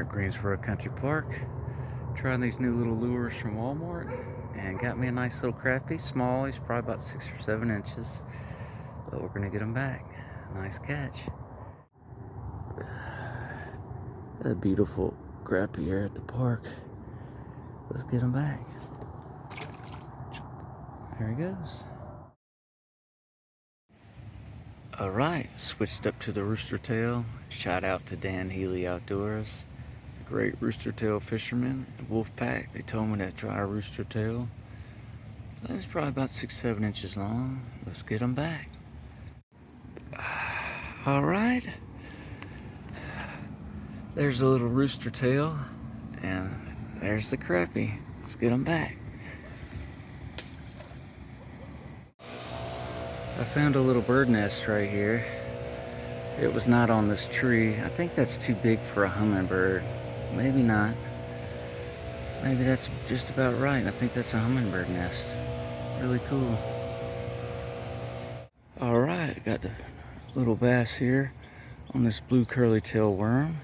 at Greensboro Country Park, trying these new little lures from Walmart, and got me a nice little crappie. Small, he's probably about 6 or 7 inches, but we're gonna get him back. Nice catch. A beautiful crappie here at the park. Let's get him back. There he goes. All right, switched up to the rooster tail. Shout out to Dan Healy Outdoors. He's a great rooster tail fisherman. Wolfpack, they told me to try a rooster tail. It's probably about 6, 7 inches long. Let's get him back. All right. There's a little rooster tail, and there's the crappie. Let's get him back. I found a little bird nest right here. It was not on this tree. I think that's too big for a hummingbird. Maybe not. Maybe that's just about right. I think that's a hummingbird nest. Really cool. All right, got the little bass here on this blue curly tail worm.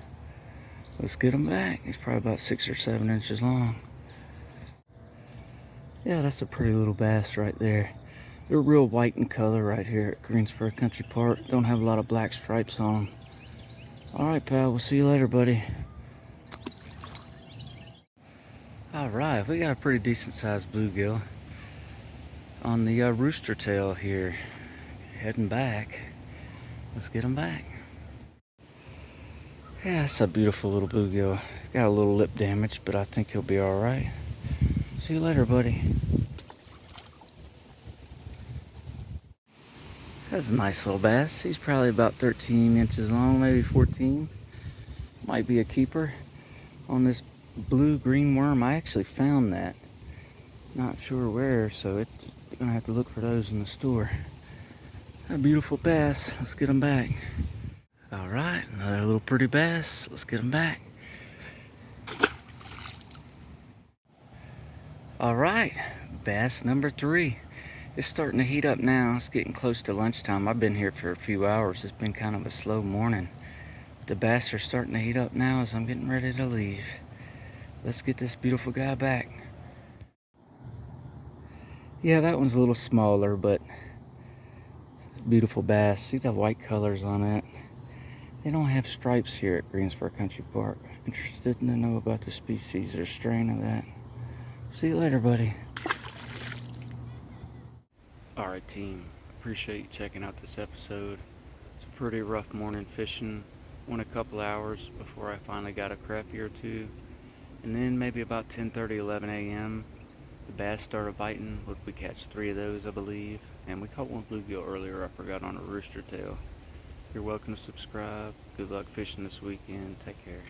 Let's get him back. He's probably about 6 or 7 inches long. Yeah, that's a pretty little bass right there. They're real white in color right here at Greensboro Country Park. Don't have a lot of black stripes on them. All right, pal, we'll see you later, buddy. All right, we got a pretty decent sized bluegill on the rooster tail here. Heading back. Let's get him back. Yeah, that's a beautiful little bluegill. Got a little lip damage, but I think he'll be all right. See you later, buddy. That's a nice little bass. He's probably about 13 inches long, maybe 14. Might be a keeper on this blue-green worm. I actually found that. Not sure where, so you're gonna have to look for those in the store. A beautiful bass. Let's get him back. All right, another little pretty bass. Let's get him back. All right, bass number 3. It's starting to heat up now. It's getting close to lunchtime. I've been here for a few hours. It's been kind of a slow morning. The bass are starting to heat up now as I'm getting ready to leave. Let's get this beautiful guy back. Yeah, that one's a little smaller, but beautiful bass. See the white colors on it. They don't have stripes here at Greensboro Country Park. Interested to know about the species or strain of that. See you later, buddy. Alright, team. Appreciate you checking out this episode. It's a pretty rough morning fishing. Went a couple hours before I finally got a crappie or two. And then maybe about 10:30, 11 a.m., the bass started biting. We catch 3 of those, I believe. And we caught one bluegill earlier, I forgot, on a rooster tail. You're welcome to subscribe. Good luck fishing this weekend. Take care.